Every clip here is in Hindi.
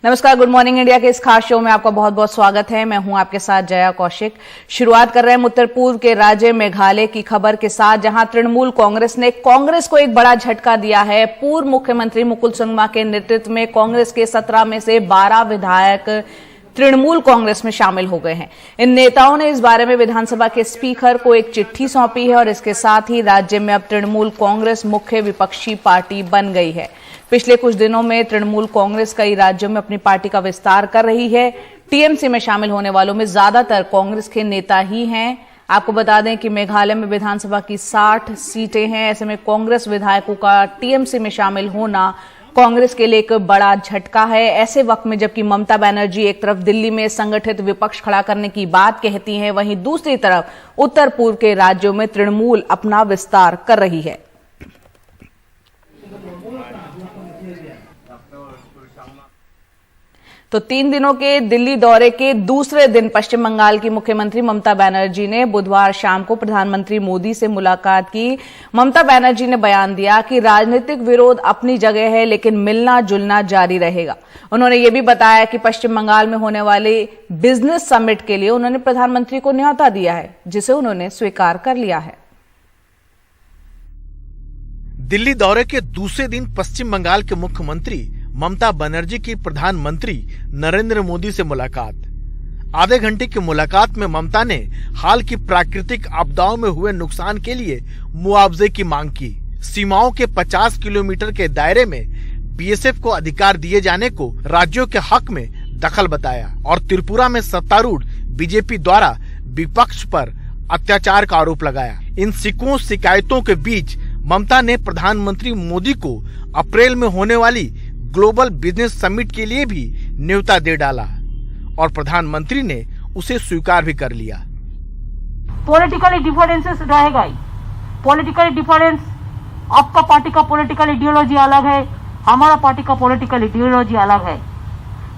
नमस्कार, गुड मॉर्निंग इंडिया के इस खास शो में आपका बहुत बहुत स्वागत है। मैं हूं आपके साथ जया कौशिक। शुरुआत कर रहे हैं उत्तर पूर्व के राज्य मेघालय की खबर के साथ, जहां तृणमूल कांग्रेस ने कांग्रेस को एक बड़ा झटका दिया है। पूर्व मुख्यमंत्री मुकुल संगमा के नेतृत्व में कांग्रेस के 17 में से 12 विधायक तृणमूल कांग्रेस में शामिल हो गए हैं। इन नेताओं ने इस बारे में विधानसभा के स्पीकर को एक चिट्ठी सौंपी है और इसके साथ ही राज्य में अब तृणमूल कांग्रेस मुख्य विपक्षी पार्टी बन गई है। पिछले कुछ दिनों में तृणमूल कांग्रेस कई राज्यों में अपनी पार्टी का विस्तार कर रही है। टीएमसी में शामिल होने वालों में ज्यादातर कांग्रेस के नेता ही हैं। आपको बता दें कि मेघालय में विधानसभा की 60 सीटें हैं। ऐसे में कांग्रेस विधायकों का टीएमसी में शामिल होना कांग्रेस के लिए एक बड़ा झटका है। ऐसे वक्त में जबकि ममता बनर्जी एक तरफ दिल्ली में संगठित विपक्ष खड़ा करने की बात कहती हैं, वहीं दूसरी तरफ उत्तर पूर्व के राज्यों में तृणमूल अपना विस्तार कर रही है। तो 3 दिनों के दिल्ली दौरे के दूसरे दिन पश्चिम बंगाल की मुख्यमंत्री ममता बनर्जी ने बुधवार शाम को प्रधानमंत्री मोदी से मुलाकात की। ममता बनर्जी ने बयान दिया कि राजनीतिक विरोध अपनी जगह है, लेकिन मिलना जुलना जारी रहेगा। उन्होंने ये भी बताया कि पश्चिम बंगाल में होने वाले बिजनेस समिट के लिए उन्होंने प्रधानमंत्री को न्योता दिया है, जिसे उन्होंने स्वीकार कर लिया है। दिल्ली दौरे के दूसरे दिन पश्चिम बंगाल के मुख्यमंत्री ममता बनर्जी की प्रधानमंत्री नरेंद्र मोदी से मुलाकात। आधे घंटे की मुलाकात में ममता ने हाल की प्राकृतिक आपदाओं में हुए नुकसान के लिए मुआवजे की मांग की। सीमाओं के 50 किलोमीटर के दायरे में बीएसएफ को अधिकार दिए जाने को राज्यों के हक में दखल बताया और त्रिपुरा में सत्तारूढ़ बीजेपी द्वारा विपक्ष पर अत्याचार का आरोप लगाया। इन सिकुओं शिकायतों के बीच ममता ने प्रधानमंत्री मोदी को अप्रैल में होने वाली ग्लोबल बिजनेस समिट के लिए भी न्योता दे डाला और प्रधानमंत्री ने उसे स्वीकार भी कर लिया। पॉलिटिकल डिफरेंसेस रहेगा ही। पॉलिटिकल डिफरेंस, आपका पार्टी का पॉलिटिकल आइडियोलॉजी अलग है, हमारा पार्टी का पॉलिटिकल आइडियोलॉजी अलग है,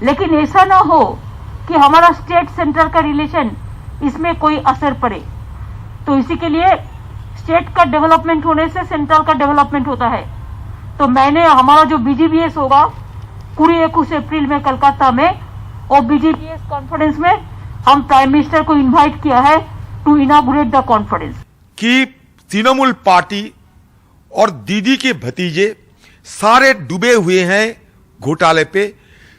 लेकिन ऐसा ना हो कि हमारा स्टेट सेंटर का रिलेशन इसमें कोई असर पड़े। तो इसी के लिए स्टेट का डेवलपमेंट होने से सेंट्रल का डेवलपमेंट होता है। तो मैंने हमारा जो बीजीबीएस होगा पूरी 21 अप्रैल में कलकत्ता में, और बीजीबीएस कॉन्फ्रेंस में हम प्राइम मिनिस्टर को इनवाइट किया है टू इनॉग्रेट द कॉन्फ्रेंस। कि तृणमूल पार्टी और दीदी के भतीजे सारे डूबे हुए हैं घोटाले पे,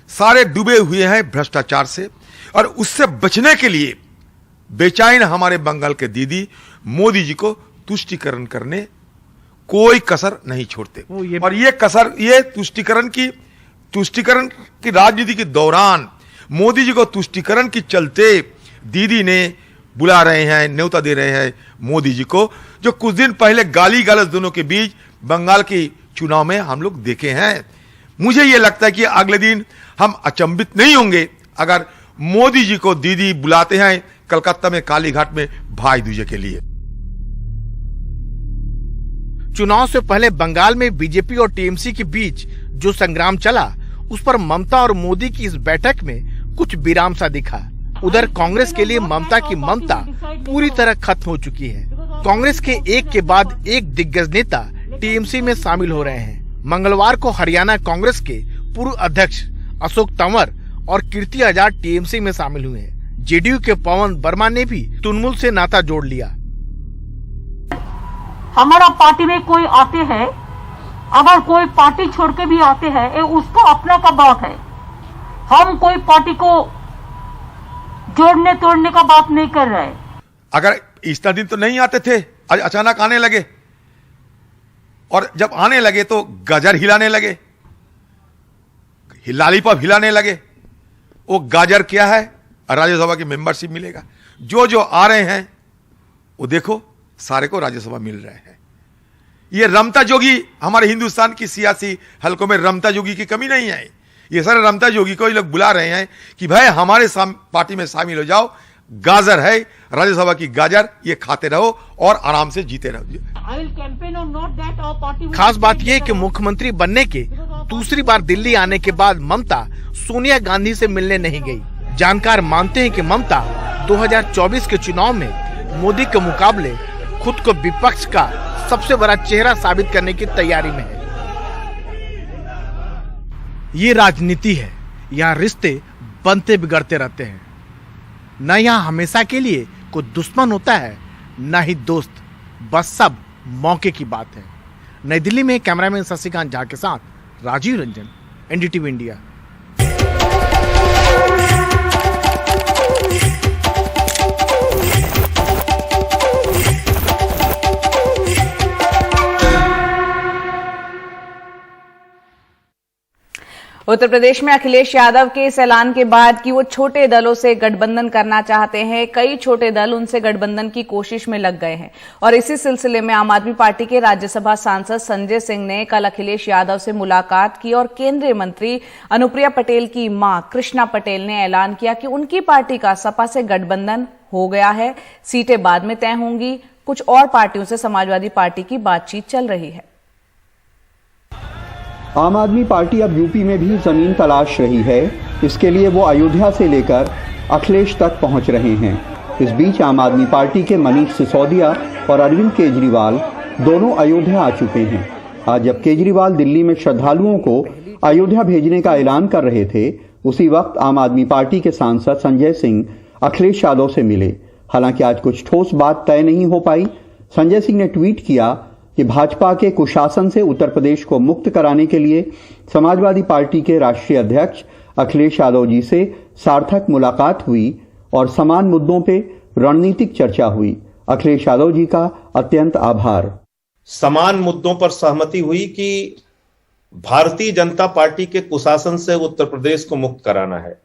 सारे डूबे हुए हैं भ्रष्टाचार से, और उससे बचने के लिए बेचैन हमारे बंगाल के दीदी मोदी जी को तुष्टीकरण करने कोई कसर नहीं छोड़ते। और ये कसर, ये तुष्टीकरण की राजनीति के दौरान मोदी जी को तुष्टीकरण की चलते दीदी ने बुला रहे हैं, न्योता दे रहे हैं मोदी जी को, जो कुछ दिन पहले गाली गलौज दोनों के बीच बंगाल की चुनाव में हम लोग देखे हैं। मुझे ये लगता है कि अगले दिन हम अचंभित नहीं होंगे अगर मोदी जी को दीदी बुलाते हैं कलकत्ता में कालीघाट में भाई दूजे के लिए। चुनाव से पहले बंगाल में बीजेपी और टीएमसी के बीच जो संग्राम चला, उस पर ममता और मोदी की इस बैठक में कुछ विराम सा दिखा। उधर कांग्रेस के लिए ममता की ममता पूरी तरह खत्म हो चुकी है। कांग्रेस के एक के बाद एक दिग्गज नेता टीएमसी में शामिल हो रहे हैं। मंगलवार को हरियाणा कांग्रेस के पूर्व अध्यक्ष अशोक तंवर और कीर्ति आजाद टीएमसी में शामिल हुए हैं। जेडीयू के पवन वर्मा ने भी तृणमूल से नाता जोड़ लिया। हमारा पार्टी में कोई आते हैं, अगर कोई पार्टी छोड़ के भी आते हैं, ये उसका अपना का बात है। हम कोई पार्टी को जोड़ने तोड़ने का बात नहीं कर रहे। अगर इतना दिन तो नहीं आते थे, आज अचानक आने लगे, और जब आने लगे तो गाजर हिलाने लगे, लॉलीपॉप हिलाने लगे। वो गाजर क्या है? राज्यसभा की मेंबरशिप मिलेगा। जो आ रहे हैं वो देखो सारे को राज्यसभा मिल रहे हैं। ये रमता जोगी, हमारे हिंदुस्तान की सियासी हलकों में रमता जोगी की कमी नहीं है। ये सारे रमता जोगी को ये लोग बुला रहे हैं कि भाई हमारे पार्टी में शामिल हो जाओ, गाजर है राज्यसभा की गाजर, ये खाते रहो और आराम से जीते रहो। खास बात यह कि मुख्यमंत्री बनने के दूसरी बार दिल्ली आने के बाद ममता सोनिया गांधी से मिलने नहीं गई। जानकार मानते हैं कि ममता 2024 के चुनाव में मोदी के मुकाबले खुद को विपक्ष का सबसे बड़ा चेहरा साबित करने की तैयारी में है। ये राजनीति है, यहाँ रिश्ते बनते बिगड़ते रहते हैं। न यहाँ हमेशा के लिए कोई दुश्मन होता है, न ही दोस्त, बस सब मौके की बात है। नई दिल्ली में कैमरामैन शशिकांत झा के साथ राजीव रंजन, एनडीटीवी इंडिया। उत्तर प्रदेश में अखिलेश यादव के इस ऐलान के बाद कि वो छोटे दलों से गठबंधन करना चाहते हैं, कई छोटे दल उनसे गठबंधन की कोशिश में लग गए हैं। और इसी सिलसिले में आम आदमी पार्टी के राज्यसभा सांसद संजय सिंह ने कल अखिलेश यादव से मुलाकात की और केंद्रीय मंत्री अनुप्रिया पटेल की मां कृष्णा पटेल ने ऐलान किया कि उनकी पार्टी का सपा से गठबंधन हो गया है, सीटें बाद में तय होंगी। कुछ और पार्टियों से समाजवादी पार्टी की बातचीत चल रही है। आम आदमी पार्टी अब यूपी में भी जमीन तलाश रही है। इसके लिए वो अयोध्या से लेकर अखिलेश तक पहुंच रहे हैं। इस बीच आम आदमी पार्टी के मनीष सिसोदिया और अरविंद केजरीवाल दोनों अयोध्या आ चुके हैं। आज जब केजरीवाल दिल्ली में श्रद्धालुओं को अयोध्या भेजने का ऐलान कर रहे थे, उसी वक्त आम आदमी पार्टी के सांसद संजय सिंह अखिलेश यादव से मिले। हालांकि आज कुछ ठोस बात तय नहीं हो पाई। संजय सिंह ने ट्वीट किया कि भाजपा के कुशासन से उत्तर प्रदेश को मुक्त कराने के लिए समाजवादी पार्टी के राष्ट्रीय अध्यक्ष अखिलेश यादव जी से सार्थक मुलाकात हुई और समान मुद्दों पे रणनीतिक चर्चा हुई। अखिलेश यादव जी का अत्यंत आभार। समान मुद्दों पर सहमति हुई कि भारतीय जनता पार्टी के कुशासन से उत्तर प्रदेश को मुक्त कराना है।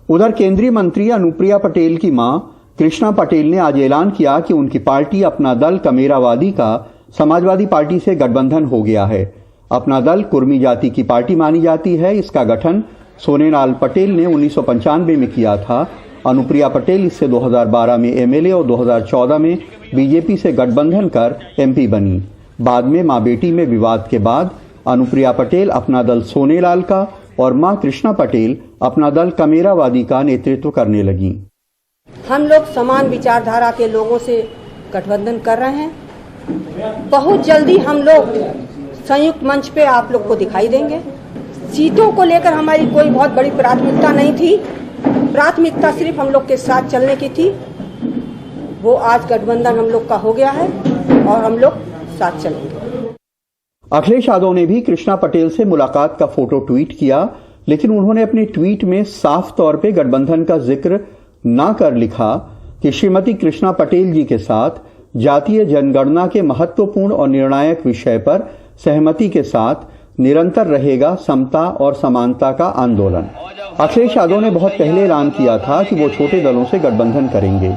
उधर केंद्रीय मंत्री अनुप्रिया पटेल की मां कृष्णा पटेल ने आज ऐलान किया कि उनकी पार्टी अपना दल कमेरावादी का समाजवादी पार्टी से गठबंधन हो गया है। अपना दल कुर्मी जाति की पार्टी मानी जाती है। इसका गठन सोनेलाल पटेल ने 1995 में किया था। अनुप्रिया पटेल इससे 2012 में एमएलए और 2014 में बीजेपी से गठबंधन कर एमपी बनी। बाद में मां बेटी में विवाद के बाद अनुप्रिया पटेल अपना दल सोनेलाल का और मां कृष्णा पटेल अपना दल कमेरावादी का नेतृत्व करने लगी। हम लोग समान विचारधारा के लोगों से गठबंधन कर रहे हैं। बहुत जल्दी हम लोग संयुक्त मंच पे आप लोग को दिखाई देंगे। सीटों को लेकर हमारी कोई बहुत बड़ी प्राथमिकता नहीं थी। प्राथमिकता सिर्फ हम लोग के साथ चलने की थी। वो आज गठबंधन हम लोग का हो गया है और हम लोग साथ चलेंगे। अखिलेश यादव ने भी कृष्णा पटेल से मुलाकात का फोटो ट्वीट किया, लेकिन उन्होंने अपने ट्वीट में साफ तौर पे गठबंधन का जिक्र ना कर लिखा कि श्रीमती कृष्णा पटेल जी के साथ जातीय जनगणना के महत्वपूर्ण और निर्णायक विषय पर सहमति के साथ निरंतर रहेगा समता और समानता का आंदोलन। अखिलेश यादव ने बहुत पहले ऐलान किया था कि वो छोटे दलों से गठबंधन करेंगे।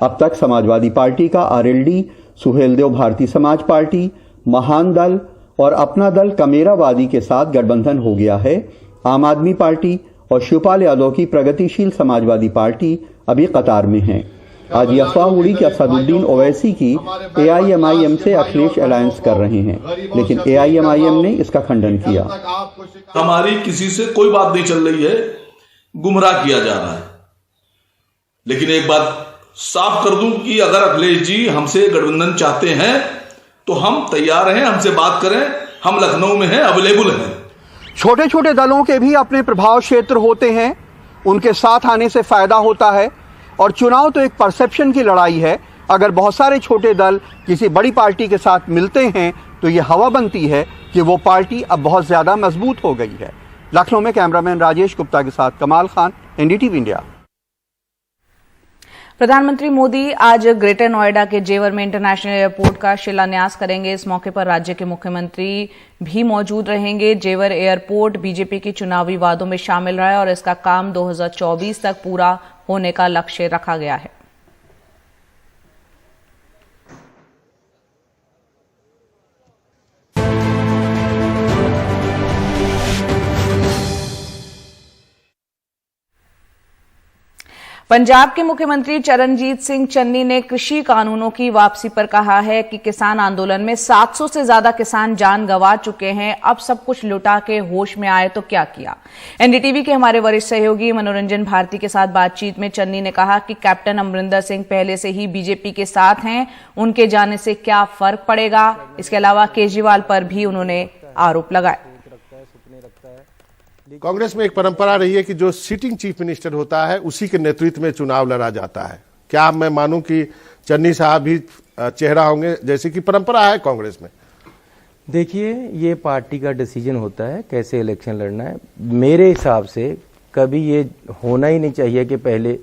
अब तक समाजवादी पार्टी का आरएलडी, सुहेलदेव भारतीय समाज पार्टी, महान दल और अपना दल कमेरावादी के साथ गठबंधन हो गया है। आम आदमी पार्टी और शिवपाल यादव की प्रगतिशील समाजवादी पार्टी अभी कतार में है। आज ये अफवाह उड़ी कि असदुद्दीन ओवैसी की एआईएमआईएम से अखिलेश अलायंस कर रहे हैं, लेकिन एआईएमआईएम ने इसका खंडन किया। हमारी किसी से कोई बात नहीं चल रही है, गुमराह किया जा रहा है। लेकिन एक बात साफ कर दूं कि अगर अखिलेश जी हमसे गठबंधन चाहते हैं तो हम तैयार हैं, हमसे बात करें। हम लखनऊ में हैं, अवेलेबल हैं। छोटे छोटे दलों के भी अपने प्रभाव क्षेत्र होते हैं, उनके साथ आने से फायदा होता है। और चुनाव तो एक परसेप्शन की लड़ाई है। अगर बहुत सारे छोटे दल किसी बड़ी पार्टी के साथ मिलते हैं तो ये हवा बनती है कि वो पार्टी अब बहुत ज्यादा मजबूत हो गई है। लखनऊ में कैमरामैन राजेश गुप्ता के साथ कमाल खान, एनडीटीवी इंडिया। प्रधानमंत्री मोदी आज ग्रेटर नोएडा के जेवर में इंटरनेशनल एयरपोर्ट का शिलान्यास करेंगे। इस मौके पर राज्य के मुख्यमंत्री भी मौजूद रहेंगे। जेवर एयरपोर्ट बीजेपी के चुनावी वादों में शामिल रहा है और इसका काम 2024 तक पूरा होने का लक्ष्य रखा गया है। पंजाब के मुख्यमंत्री चरणजीत सिंह चन्नी ने कृषि कानूनों की वापसी पर कहा है कि किसान आंदोलन में 700 से ज्यादा किसान जान गंवा चुके हैं। अब सब कुछ लुटा के होश में आए तो क्या किया। एनडीटीवी के हमारे वरिष्ठ सहयोगी मनोरंजन भारती के साथ बातचीत में चन्नी ने कहा कि कैप्टन अमरिंदर सिंह पहले से ही बीजेपी के साथ हैं, उनके जाने से क्या फर्क पड़ेगा। इसके अलावा केजरीवाल पर भी उन्होंने आरोप लगाए। कांग्रेस में एक परंपरा रही है कि जो सिटिंग चीफ मिनिस्टर होता है उसी के नेतृत्व में चुनाव लड़ा जाता है। क्या मैं मानूं कि चन्नी साहब भी चेहरा होंगे जैसे कि परंपरा है कांग्रेस में? देखिए, ये पार्टी का डिसीजन होता है कैसे इलेक्शन लड़ना है। मेरे हिसाब से कभी ये होना ही नहीं चाहिए कि पहले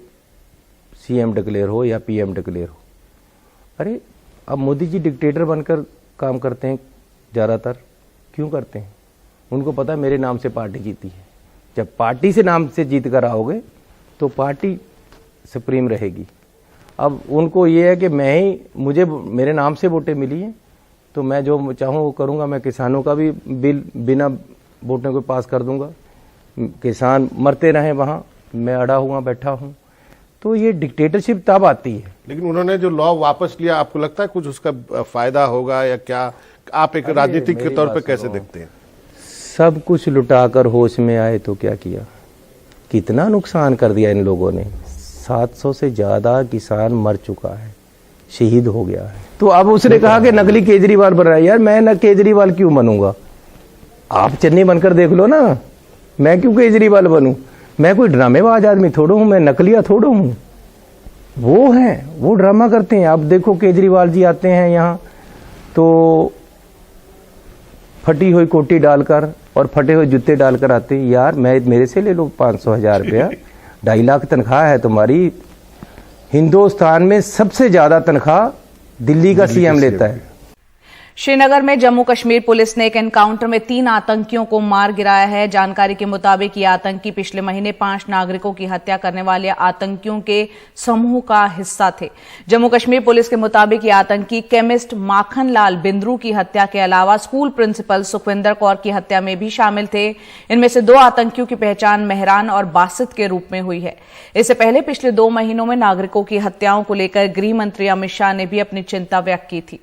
सीएम डिक्लेयर हो या पीएम डिक्लेयर हो। अरे अब मोदी जी डिक्टेटर बनकर काम करते हैं, ज़्यादातर क्यों करते हैं? उनको पता है मेरे नाम से पार्टी जीती है। जब पार्टी से नाम से जीत कर आओगे तो पार्टी सुप्रीम रहेगी। अब उनको ये है कि मुझे मेरे नाम से वोटें मिली हैं तो मैं जो चाहूँ वो करूँगा। मैं किसानों का भी बिल बिना वोटों के पास कर दूंगा। किसान मरते रहे वहाँ, मैं अड़ा हुआ बैठा हूँ। तो ये डिक्टेटरशिप तब आती है। लेकिन उन्होंने जो लॉ वापस लिया, आपको लगता है कुछ उसका फायदा होगा या क्या? आप एक राजनीतिक के तौर पे कैसे देखते हैं? सब कुछ लुटाकर होश में आए तो क्या किया? कितना नुकसान कर दिया इन लोगों ने। 700 से ज्यादा किसान मर चुका है, शहीद हो गया है। तो अब उसने कहा कि नकली केजरीवाल बन रहा है। यार मैं न केजरीवाल क्यों बनूंगा? आप चन्नी बनकर देख लो ना, मैं क्यों केजरीवाल बनूं? मैं कोई ड्रामेबाज आदमी थोड़ा हूं, मैं नकलिया थोड़ा हूं। वो हैं, वो ड्रामा करते हैं। अब देखो केजरीवाल जी आते हैं यहाँ तो फटी हुई कोटी डालकर और फटे हुए जूते डालकर आते हैं। यार मेरे से ले लो 500,000 रुपया, 2.5 लाख तनख्वाह है तुम्हारी। हिंदुस्तान में सबसे ज्यादा तनख्वाह दिल्ली का सीएम लेता है। श्रीनगर में जम्मू कश्मीर पुलिस ने एक एनकाउंटर में 3 आतंकियों को मार गिराया है। जानकारी के मुताबिक ये आतंकी पिछले महीने 5 नागरिकों की हत्या करने वाले आतंकियों के समूह का हिस्सा थे। जम्मू कश्मीर पुलिस के मुताबिक ये आतंकी केमिस्ट माखन लाल बिंद्रू की हत्या के अलावा स्कूल प्रिंसिपल सुखविंदर कौर की हत्या में भी शामिल थे। इनमें से 2 आतंकियों की पहचान मेहरान और बासित के रूप में हुई है। इससे पहले पिछले 2 महीनों में नागरिकों की हत्याओं को लेकर गृह मंत्री अमित शाह ने भी अपनी चिंता व्यक्त की थी।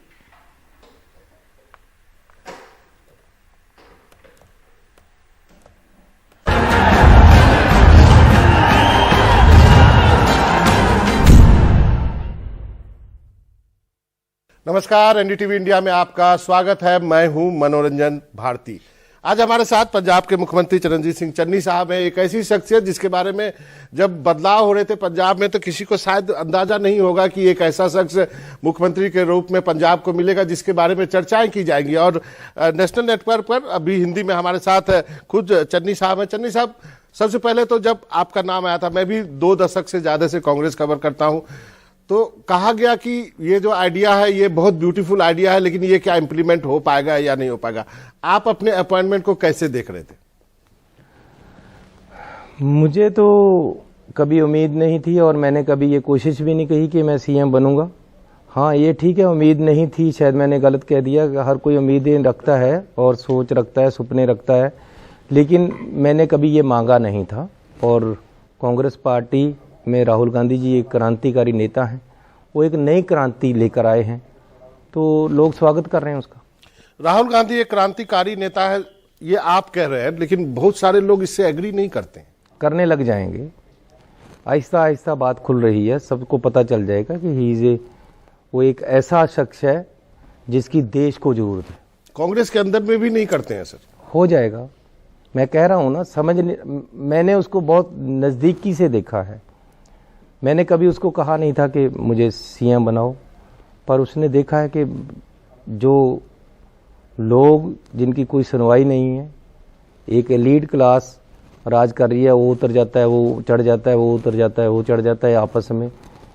नमस्कार, एनडीटीवी इंडिया में आपका स्वागत है। मैं हूं मनोरंजन भारती। आज हमारे साथ पंजाब के मुख्यमंत्री चरणजीत सिंह चन्नी साहब हैं। एक ऐसी शख्सियत जिसके बारे में जब बदलाव हो रहे थे पंजाब में तो किसी को शायद अंदाजा नहीं होगा कि एक ऐसा शख्स मुख्यमंत्री के रूप में पंजाब को मिलेगा जिसके बारे में चर्चाएं की जाएंगी। और नेशनल नेटवर्क पर अभी हिंदी में हमारे साथ खुद चन्नी साहब हैं। चन्नी साहब, सबसे पहले तो जब आपका नाम आया था, मैं भी 2 दशक से ज्यादा से कांग्रेस कवर करता हूं, तो कहा गया कि ये जो आइडिया है ये बहुत ब्यूटीफुल आइडिया है, लेकिन ये क्या इंप्लीमेंट हो पाएगा या नहीं हो पाएगा? आप अपने अपॉइंटमेंट को कैसे देख रहे थे? मुझे तो कभी उम्मीद नहीं थी और मैंने कभी ये कोशिश भी नहीं कही कि मैं सीएम बनूंगा। हाँ, ये ठीक है, उम्मीद नहीं थी, शायद मैंने गलत कह दिया। हर कोई उम्मीदें रखता है और सोच रखता है, सपने रखता है, लेकिन मैंने कभी ये मांगा नहीं था। और कांग्रेस पार्टी में राहुल गांधी जी एक क्रांतिकारी नेता हैं, वो एक नई क्रांति लेकर आए हैं, तो लोग स्वागत कर रहे हैं उसका। राहुल गांधी एक क्रांतिकारी नेता है, ये आप कह रहे हैं, लेकिन बहुत सारे लोग इससे एग्री नहीं करते हैं। करने लग जाएंगे, आहिस्ता आहिस्ता बात खुल रही है, सबको पता चल जाएगा कि वो एक ऐसा शख्स है जिसकी देश को जरूरत है। कांग्रेस के अंदर में भी नहीं करते हैं सर? हो जाएगा, मैं कह रहा हूं ना, मैंने उसको बहुत नजदीकी से देखा है। मैंने कभी उसको कहा नहीं था कि मुझे सीएम बनाओ, पर उसने देखा है कि जो लोग जिनकी कोई सुनवाई नहीं है, एक एलीट क्लास राज कर रही है, वो उतर जाता है, वो चढ़ जाता है, वो उतर जाता है, वो चढ़ जाता है आपस में।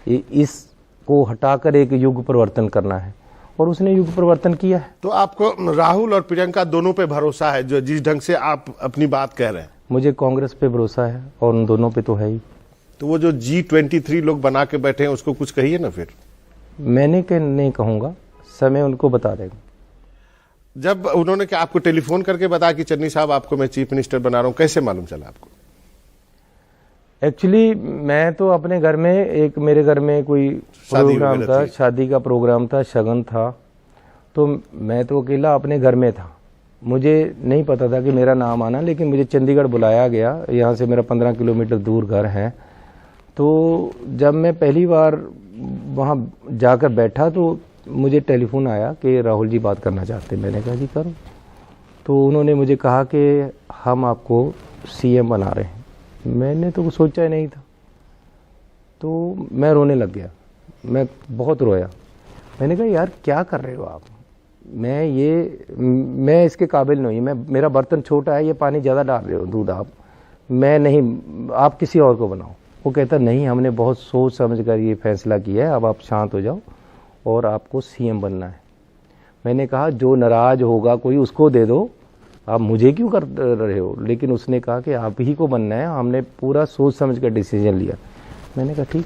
इसको हटाकर एक युग परिवर्तन करना है और उसने युग परिवर्तन किया है। तो आपको राहुल और प्रियंका दोनों पे भरोसा है, जो जिस ढंग से आप अपनी बात कह रहे हैं? मुझे कांग्रेस पे भरोसा है और उन दोनों पे तो है ही। तो वो जो G23 लोग बना के बैठे हैं उसको कुछ कहिए ना फिर। मैंने नहीं कहूंगा, समय उनको बता देगा। जब उन्होंने क्या आपको टेलीफोन करके बताया कि चन्नी साहब आपको मैं चीफ मिनिस्टर बना रहा हूं, कैसे मालूम चला आपको? एक्चुअली मैं तो अपने घर में मेरे घर में कोई प्रोग्राम था, शादी का प्रोग्राम था, शगन था, तो मैं तो अकेला अपने घर में था। मुझे नहीं पता था कि मेरा नाम आना, लेकिन मुझे चंडीगढ़ बुलाया गया। यहाँ से मेरा 15 किलोमीटर दूर घर है। तो जब मैं पहली बार वहाँ जाकर बैठा तो मुझे टेलीफोन आया कि राहुल जी बात करना चाहते हैं। मैंने कहा जी करो। तो उन्होंने मुझे कहा कि हम आपको सीएम बना रहे हैं। मैंने तो सोचा ही नहीं था, तो मैं रोने लग गया, मैं बहुत रोया। मैंने कहा यार क्या कर रहे हो आप, मैं इसके काबिल नहीं, मेरा बर्तन छोटा है, ये पानी ज़्यादा डाल रहे हो दूध आप, मैं नहीं, आप किसी और को बनाओ। वो कहता नहीं, हमने बहुत सोच समझ कर ये फैसला किया है, अब आप शांत हो जाओ और आपको सीएम बनना है। मैंने कहा जो नाराज होगा कोई उसको दे दो, आप मुझे क्यों कर रहे हो। लेकिन उसने कहा कि आप ही को बनना है, हमने पूरा सोच समझ कर डिसीजन लिया। मैंने कहा ठीक।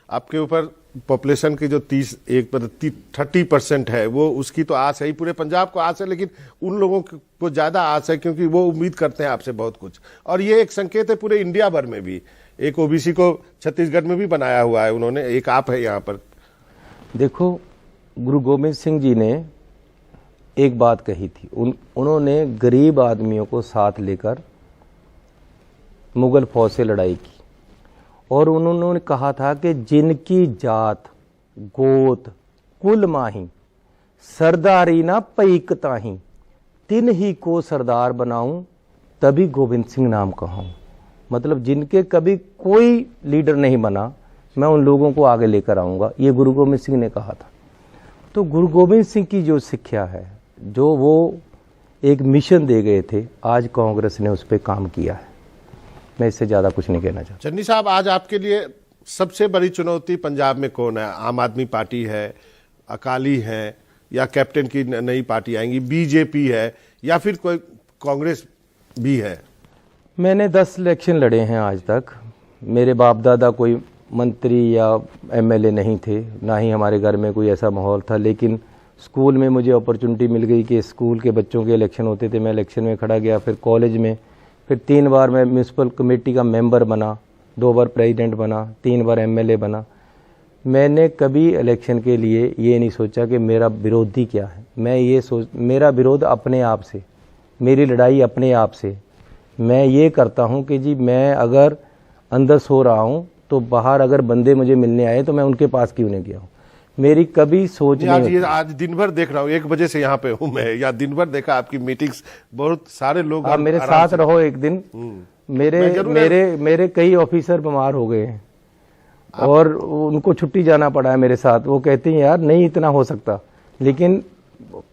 आपके ऊपर पॉपुलेशन की जो 30% है वो उसकी तो आस है ही, पूरे पंजाब को आस है, लेकिन उन लोगों को ज्यादा आस है क्योंकि वो उम्मीद करते हैं आपसे बहुत कुछ। और ये एक संकेत है पूरे इंडिया भर में भी, एक ओबीसी को छत्तीसगढ़ में भी बनाया हुआ है उन्होंने, एक आप है यहाँ पर। देखो गुरु गोविंद सिंह जी ने एक बात कही थी, उन्होंने गरीब आदमियों को साथ लेकर मुगल फौज से लड़ाई की और उन्होंने कहा था कि जिनकी जात गोत कुल माही सरदारी ना पैक ताही, तिन ही को सरदार बनाऊं तभी गोविंद सिंह नाम कहूं। मतलब जिनके कभी कोई लीडर नहीं बना, मैं उन लोगों को आगे लेकर आऊंगा, ये गुरु गोविंद सिंह ने कहा था। तो गुरु गोविंद सिंह की जो शिक्षा है, जो वो एक मिशन दे गए थे, आज कांग्रेस ने उस पर काम किया है। मैं इससे ज्यादा कुछ नहीं कहना चाहता। चन्नी साहब, आज आपके लिए सबसे बड़ी चुनौती पंजाब में कौन है? आम आदमी पार्टी है, अकाली है, या कैप्टन की नई पार्टी आएंगी, बीजेपी है, या फिर कोई कांग्रेस भी है? मैंने 10 इलेक्शन लड़े हैं आज तक। मेरे बाप दादा कोई मंत्री या एमएलए नहीं थे, ना ही हमारे घर में कोई ऐसा माहौल था। लेकिन स्कूल में मुझे अपॉर्चुनिटी मिल गई कि स्कूल के बच्चों के इलेक्शन होते थे, मैं इलेक्शन में खड़ा गया। फिर कॉलेज में, फिर 3 बार मैं म्यूनसिपल कमेटी का मेंबर बना, 2 बार प्रेसिडेंट बना, 3 बार एमएलए बना। मैंने कभी इलेक्शन के लिए ये नहीं सोचा कि मेरा विरोधी क्या है। मेरा विरोध अपने आप से, मेरी लड़ाई अपने आप से। मैं ये करता हूँ कि जी मैं अगर अंदर सो रहा हूँ तो बाहर अगर बंदे मुझे मिलने आए तो मैं उनके पास क्यों नहीं गया हूँ। मेरी कभी सोच नहीं। आज दिन भर देख रहा हूँ, 1 बजे से यहाँ पे हूँ मैं, या दिन भर देखा आपकी मीटिंग्स, बहुत सारे लोग। आप मेरे साथ रहो एक दिन। मेरे कई ऑफिसर बीमार हो गए हैं और उनको छुट्टी जाना पड़ा है मेरे साथ। वो कहते हैं यार नहीं इतना हो सकता, लेकिन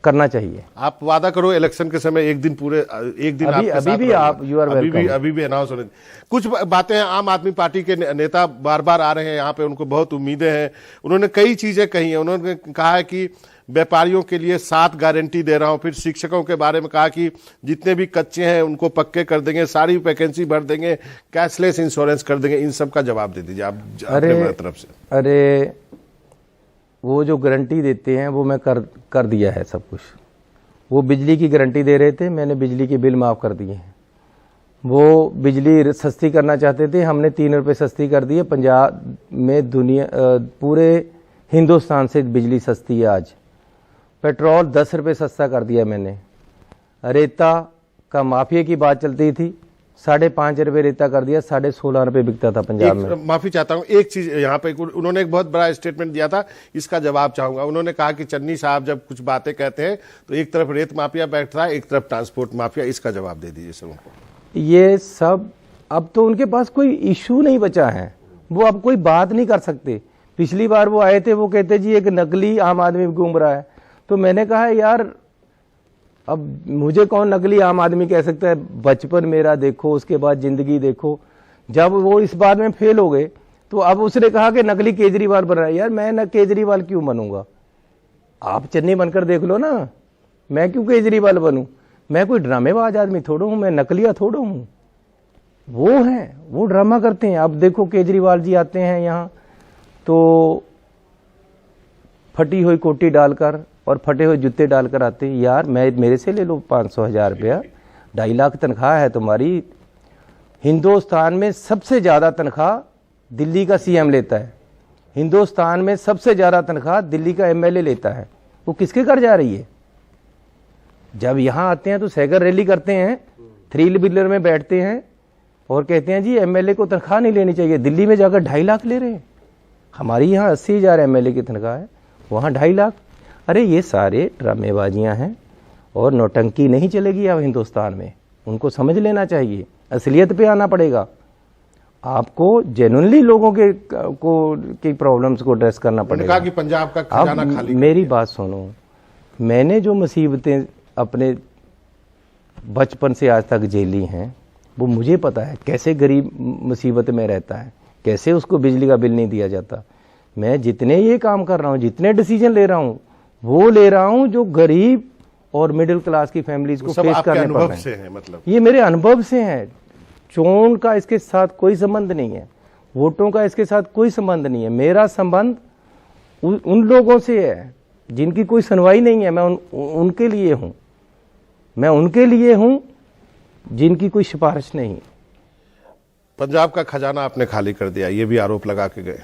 करना चाहिए। आप वादा करो इलेक्शन के समय एक दिन पूरे एक दिन अभी भी आप यू आर वेलकम। अभी भी अनाउंस होने। कुछ बातें हैं, आम आदमी पार्टी के नेता बार बार आ रहे हैं यहाँ पे, उनको बहुत उम्मीदें हैं। उन्होंने कई चीजें कही हैं। उन्होंने कहा है कि व्यापारियों के लिए 7 गारंटी दे रहा हूं। फिर शिक्षकों के बारे में कहा कि जितने भी कच्चे हैं उनको पक्के कर देंगे, सारी वैकेंसी भर देंगे, कैशलेस इंश्योरेंस कर देंगे। इन सब का जवाब दे दीजिए आप अपने तरफ से। अरे वो जो गारंटी देते हैं वो मैं कर दिया है सब कुछ। वो बिजली की गारंटी दे रहे थे, मैंने बिजली के बिल माफ कर दिए हैं। वो बिजली सस्ती करना चाहते थे, हमने 3 रुपए सस्ती कर दी है। पंजाब में पूरे हिंदुस्तान से बिजली सस्ती है आज। पेट्रोल 10 रुपए सस्ता कर दिया मैंने। रेता का माफिया की बात चलती थी, 5.5 रुपए रेता कर दिया, 16.5 रुपए बिकता था पंजाब में। माफी चाहता हूं, एक चीज यहाँ पे उन्होंने एक बहुत बड़ा स्टेटमेंट दिया था, इसका जवाब चाहूंगा। उन्होंने कहा कि चन्नी साहब जब कुछ बातें कहते हैं तो एक तरफ रेत माफिया बैठता है, एक तरफ ट्रांसपोर्ट माफिया। इसका जवाब दे दीजिए सर उनको। ये सब अब तो उनके पास कोई इशू नहीं बचा है, वो अब कोई बात नहीं कर सकते। पिछली बार वो आए थे, वो कहते जी एक नकली आम आदमी घूम रहा है। तो मैंने कहा यार अब मुझे कौन नकली आम आदमी कह सकता है। बचपन मेरा देखो, उसके बाद जिंदगी देखो। जब वो इस बात में फेल हो गए तो अब उसने कहा कि नकली केजरीवाल बन रहा है। यार मैं न केजरीवाल क्यों बनूंगा, आप चन्नी बनकर देख लो ना, मैं क्यों केजरीवाल बनूं। मैं कोई ड्रामेबाज आदमी थोड़ा हूं, मैं नकलिया थोड़ा हूं। वो हैं, वो ड्रामा करते हैं। अब देखो केजरीवाल जी आते हैं यहाँ तो फटी हुई कोटी डालकर और फटे हुए जूते डालकर आते हैं। यार मेरे से ले लो 500,000 रुपया, 2.5 लाख तनख्वाह है तुम्हारी। हिंदुस्तान में सबसे ज्यादा तनख्वाह दिल्ली का सीएम लेता है, हिंदुस्तान में सबसे ज्यादा तनख्वाह दिल्ली का एमएलए लेता है। वो किसके घर जा रही है? जब यहां आते हैं तो साइकिल रैली करते हैं, 3 व्हीलर में बैठते हैं और कहते हैं जी एमएलए को तनख्वाह नहीं लेनी चाहिए। दिल्ली में जाकर 2.5 लाख ले रहे हैं। हमारी यहाँ 80,000 एमएलए की तनख्वाह है, वहां 2.5 लाख। अरे ये सारे ड्रामेबाजियां हैं और नौटंकी नहीं चलेगी अब हिंदुस्तान में, उनको समझ लेना चाहिए। असलियत पे आना पड़ेगा। आपको जेन्युइनली लोगों की प्रॉब्लम्स को एड्रेस करना पड़ेगा। कहा कि पंजाब का खजाना खाली। मेरी बात सुनो, मैंने जो मुसीबतें अपने बचपन से आज तक झेली हैं वो मुझे पता है, कैसे गरीब मुसीबत में रहता है, कैसे उसको बिजली का बिल नहीं दिया जाता। मैं जितने ये काम कर रहा हूँ, जितने डिसीजन ले रहा हूँ, वो ले रहा हूँ जो गरीब और मिडिल क्लास की फैमिलीज को फेस करने पड़ रहे हैं। मतलब ये मेरे अनुभव से है। चोन का इसके साथ कोई संबंध नहीं है, वोटों का इसके साथ कोई संबंध नहीं है। मेरा संबंध उन लोगों से है जिनकी कोई सुनवाई नहीं है। मैं उनके लिए हूं, मैं उनके लिए हूं जिनकी कोई सिफारिश नहीं। पंजाब का खजाना आपने खाली कर दिया, ये भी आरोप लगा के गए।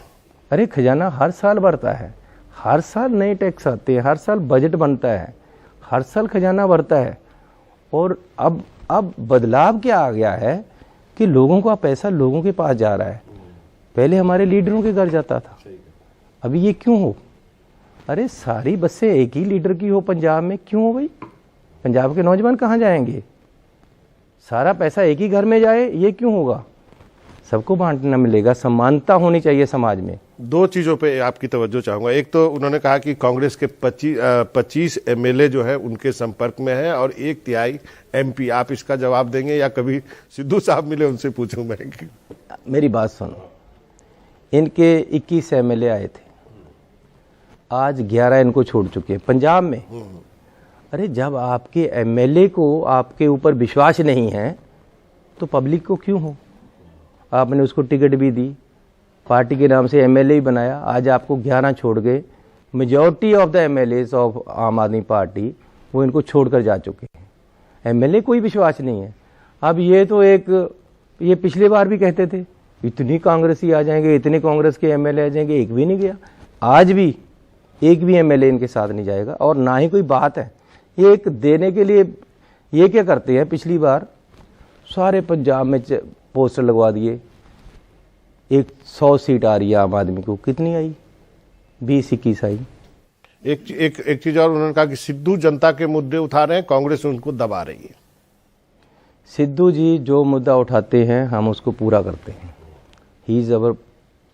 अरे खजाना हर साल बढ़ता है, हर साल नए टैक्स आते हैं, हर साल बजट बनता है, हर साल खजाना बढ़ता है। और अब बदलाव क्या आ गया है कि लोगों का पैसा लोगों के पास जा रहा है। पहले हमारे लीडरों के घर जाता था, अभी ये क्यों हो? अरे सारी बसें एक ही लीडर की हो पंजाब में, क्यों हो भाई? पंजाब के नौजवान कहाँ जाएंगे? सारा पैसा एक ही घर में जाए, ये क्यों होगा? सबको बांटना मिलेगा, समानता होनी चाहिए समाज में। दो चीजों पे आपकी तवज्जो चाहूंगा। एक तो उन्होंने कहा कि कांग्रेस के 25 एमएलए जो है उनके संपर्क में है और 1/3 एमपी। आप इसका जवाब देंगे या कभी सिद्धू साहब मिले उनसे पूछूं मैं? मेरी बात सुनो, इनके 21 एमएलए आए थे, आज 11 इनको छोड़ चुके हैं पंजाब में। अरे जब आपके एमएलए को आपके ऊपर विश्वास नहीं है तो पब्लिक को क्यों हो? आपने उसको टिकट भी दी, पार्टी के नाम से एमएलए ही बनाया, आज आपको 11 छोड़ गए। Majority of the MLAs of आम आदमी पार्टी वो इनको छोड़कर जा चुके हैं। एमएलए कोई विश्वास नहीं है। अब ये तो ये पिछले बार भी कहते थे इतनी कांग्रेसी आ जाएंगे, इतने कांग्रेस के एमएलए आ जाएंगे, एक भी नहीं गया। आज भी एक भी एमएलए इनके साथ नहीं जाएगा और ना ही कोई बात है। ये एक देने के लिए ये क्या करते हैं, पिछली बार सारे पंजाब में पोस्टर लगवा दिए, 100 सीट आ रही है आम आदमी को, कितनी आई? 20-21 आई। एक चीज और उन्होंने कहा कि सिद्धू जनता के मुद्दे उठा रहे हैं, कांग्रेस उनको दबा रही है। सिद्धू जी जो मुद्दा उठाते हैं हम उसको पूरा करते हैं। He is our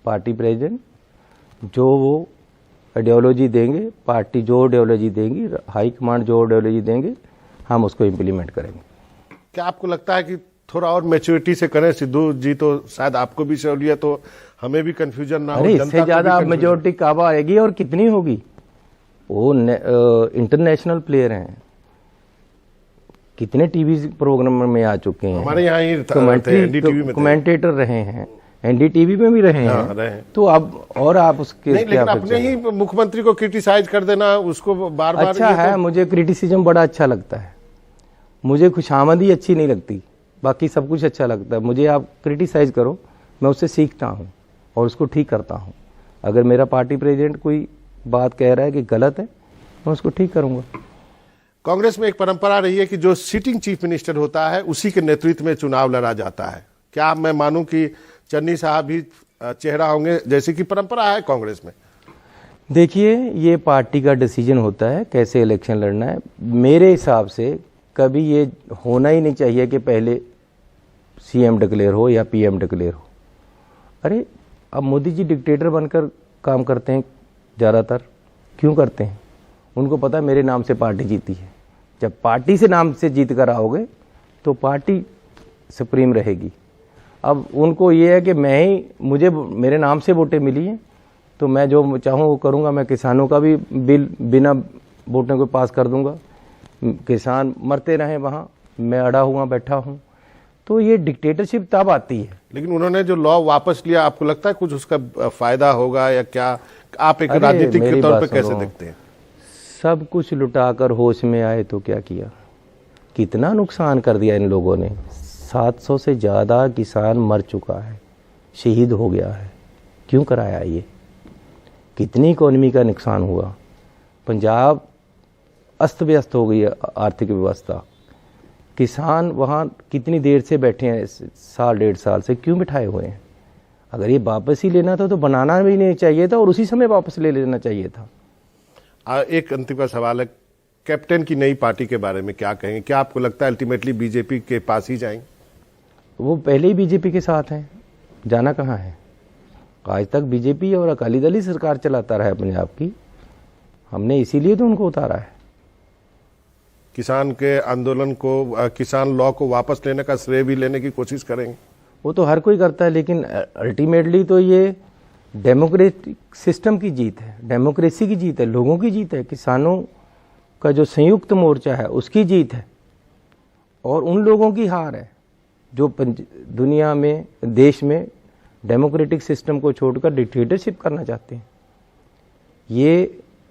party president. जो वो आइडियोलॉजी देंगे, पार्टी जो आइडियोलॉजी देंगी, हाई कमांड जो आइडियोलॉजी देंगे, हम उसको इम्प्लीमेंट करेंगे। क्या आपको लगता है कि थोड़ा और मैच्योरिटी से करें सिद्धू जी, तो शायद आपको भी सहूलियत हो, हमें भी कंफ्यूजन ना हो? अरे इससे ज्यादा मेजोरिटी कब आएगी और कितनी होगी? वो इंटरनेशनल प्लेयर हैं, कितने टीवी प्रोग्राम में आ चुके हैं, हमारे यहाँ ही कमेंटेटर रहे हैं, एनडीटीवी में भी रहे हैं। तो अब और आप उसके नहीं, लेकिन अपने ही मुख्यमंत्री को क्रिटिसाइज कर देना, उसको बार बार अच्छा है। मुझे क्रिटिसिज्म बड़ा अच्छा लगता है, मुझे खुशामदी अच्छी नहीं लगती, बाकी सब कुछ अच्छा लगता है। मुझे आप क्रिटिसाइज करो, मैं उससे सीखता हूँ और उसको ठीक करता हूँ। अगर मेरा पार्टी प्रेसिडेंट कोई बात कह रहा है कि गलत है, मैं उसको ठीक करूंगा। कांग्रेस में एक परंपरा रही है कि जो सिटिंग चीफ मिनिस्टर होता है उसी के नेतृत्व में चुनाव लड़ा जाता है। क्या मैं मानूं कि चन्नी साहब भी चेहरा होंगे, जैसे कि परंपरा है कांग्रेस में? देखिए, ये पार्टी का डिसीजन होता है कैसे इलेक्शन लड़ना है। मेरे हिसाब से कभी ये होना ही नहीं चाहिए कि पहले सीएम डिक्लेयर हो या पीएम डिक्लेयर हो। अरे अब मोदी जी डिक्टेटर बनकर काम करते हैं, ज़्यादातर क्यों करते हैं? उनको पता है मेरे नाम से पार्टी जीती है। जब पार्टी से नाम से जीत कर आओगे तो पार्टी सुप्रीम रहेगी। अब उनको ये है कि मुझे मेरे नाम से वोटें मिली हैं तो मैं जो चाहूँ वो करूँगा। मैं किसानों का भी बिल बिना वोटों को पास कर दूंगा। किसान मरते रहे वहाँ, मैं अड़ा हुआ बैठा हूँ। तो ये डिक्टेटरशिप तब आती है। लेकिन उन्होंने जो लॉ वापस लिया, आपको लगता है कुछ उसका फायदा होगा या क्या? आप एक राजनीतिक के तौर पे कैसे देखते हैं? सब कुछ लुटाकर होश में आए तो क्या किया? कितना नुकसान कर दिया इन लोगों ने। 700 से ज़्यादा किसान मर चुका है, शहीद हो गया है। क्यों कराया ये? कितनी इकोनॉमी का नुकसान हुआ। पंजाब अस्त व्यस्त हो गई है आर्थिक व्यवस्था। किसान वहाँ कितनी देर से बैठे हैं, साल 1.5 साल से, क्यों बिठाए हुए हैं? अगर ये वापस ही लेना था तो बनाना भी नहीं चाहिए था और उसी समय वापस ले लेना चाहिए था। एक अंतिम का सवाल है, कैप्टन की नई पार्टी के बारे में क्या कहेंगे? क्या आपको लगता है अल्टीमेटली बीजेपी के पास ही जाएंगे? वो पहले ही बीजेपी के साथ हैं, जाना कहाँ है। आज तक बीजेपी और अकाली दल ही सरकार चलाता रहा है पंजाब की, हमने इसीलिए तो उनको उतारा है। किसान के आंदोलन को, किसान लॉ को वापस लेने का श्रेय भी लेने की कोशिश करेंगे। वो तो हर कोई करता है, लेकिन अल्टीमेटली तो ये डेमोक्रेटिक सिस्टम की जीत है, डेमोक्रेसी की जीत है, लोगों की जीत है, किसानों का जो संयुक्त मोर्चा है उसकी जीत है, और उन लोगों की हार है जो दुनिया में, देश में डेमोक्रेटिक सिस्टम को छोड़कर डिक्टेटरशिप करना चाहते हैं।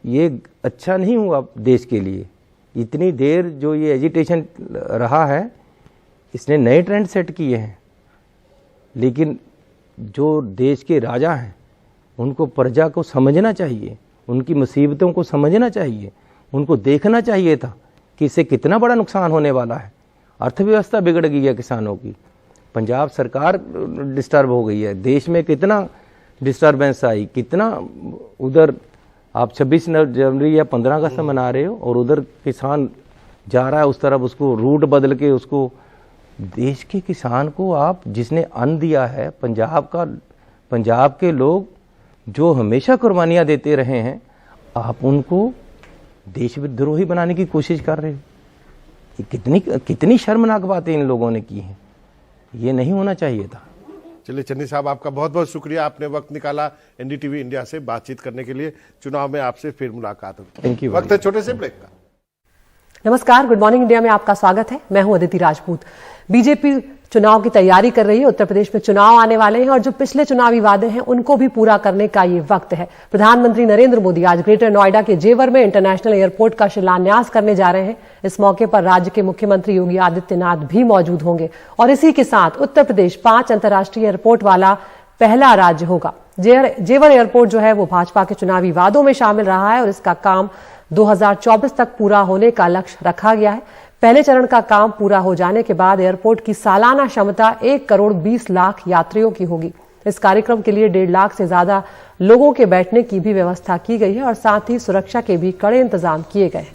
ये अच्छा नहीं हुआ देश के लिए। इतनी देर जो ये एजिटेशन रहा है, इसने नए ट्रेंड सेट किए हैं, लेकिन जो देश के राजा हैं उनको प्रजा को समझना चाहिए, उनकी मुसीबतों को समझना चाहिए, उनको देखना चाहिए था कि इससे कितना बड़ा नुकसान होने वाला है। अर्थव्यवस्था बिगड़ गई है किसानों की, पंजाब सरकार डिस्टर्ब हो गई है, देश में कितना डिस्टर्बेंस आई, कितना उधर आप 26 जनवरी या 15 अगस्त मना रहे हो और उधर किसान जा रहा है उस तरफ, उसको रूट बदल के उसको, देश के किसान को आप जिसने अन्न दिया है, पंजाब के लोग जो हमेशा कुर्बानियां देते रहे हैं, आप उनको देशद्रोही बनाने की कोशिश कर रहे हो। कितनी शर्मनाक बातें इन लोगों ने की हैं, ये नहीं होना चाहिए था। चलिए चन्नी साहब, आपका बहुत बहुत शुक्रिया, आपने वक्त निकाला एनडीटीवी इंडिया से बातचीत करने के लिए। चुनाव में आपसे फिर मुलाकात होगी। Thank you. वक्त है छोटे से ब्रेक का। नमस्कार, गुड मॉर्निंग इंडिया में आपका स्वागत है। मैं हूं अदिति राजपूत। बीजेपी चुनाव की तैयारी कर रही है। उत्तर प्रदेश में चुनाव आने वाले हैं और जो पिछले चुनावी वादे हैं उनको भी पूरा करने का ये वक्त है। प्रधानमंत्री नरेंद्र मोदी आज ग्रेटर नोएडा के जेवर में इंटरनेशनल एयरपोर्ट का शिलान्यास करने जा रहे हैं। इस मौके पर राज्य के मुख्यमंत्री योगी आदित्यनाथ भी मौजूद होंगे और इसी के साथ उत्तर प्रदेश 5 अंतर्राष्ट्रीय एयरपोर्ट वाला पहला राज्य होगा। जेवर एयरपोर्ट जो है वो भाजपा के चुनावी वादों में शामिल रहा है और इसका काम 2024 तक पूरा होने का लक्ष्य रखा गया है। पहले चरण का काम पूरा हो जाने के बाद एयरपोर्ट की सालाना क्षमता 1 करोड़ 20 लाख यात्रियों की होगी। इस कार्यक्रम के लिए 1.5 लाख से ज्यादा लोगों के बैठने की भी व्यवस्था की गई है और साथ ही सुरक्षा के भी कड़े इंतजाम किए गए हैं।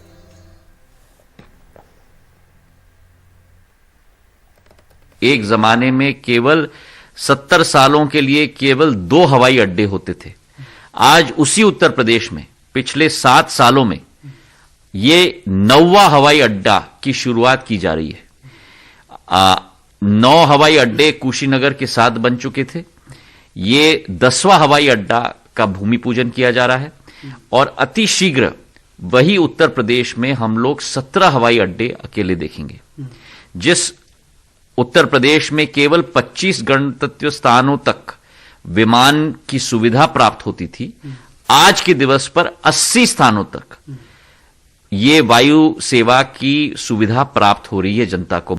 एक जमाने में केवल 70 सालों के लिए केवल 2 हवाई अड्डे होते थे। आज उसी उत्तर प्रदेश में पिछले 7 सालों में ये 9वां हवाई अड्डा की शुरुआत की जा रही है। 9 हवाई अड्डे कुशीनगर के साथ बन चुके थे। ये 10वां हवाई अड्डा का भूमि पूजन किया जा रहा है और अति शीघ्र वही उत्तर प्रदेश में हम लोग 17 हवाई अड्डे अकेले देखेंगे। जिस उत्तर प्रदेश में केवल 25 गंतव्य स्थानों तक विमान की सुविधा प्राप्त होती थी, आज के दिवस पर 80 स्थानों तक ये वायु सेवा की सुविधा प्राप्त हो रही है जनता को।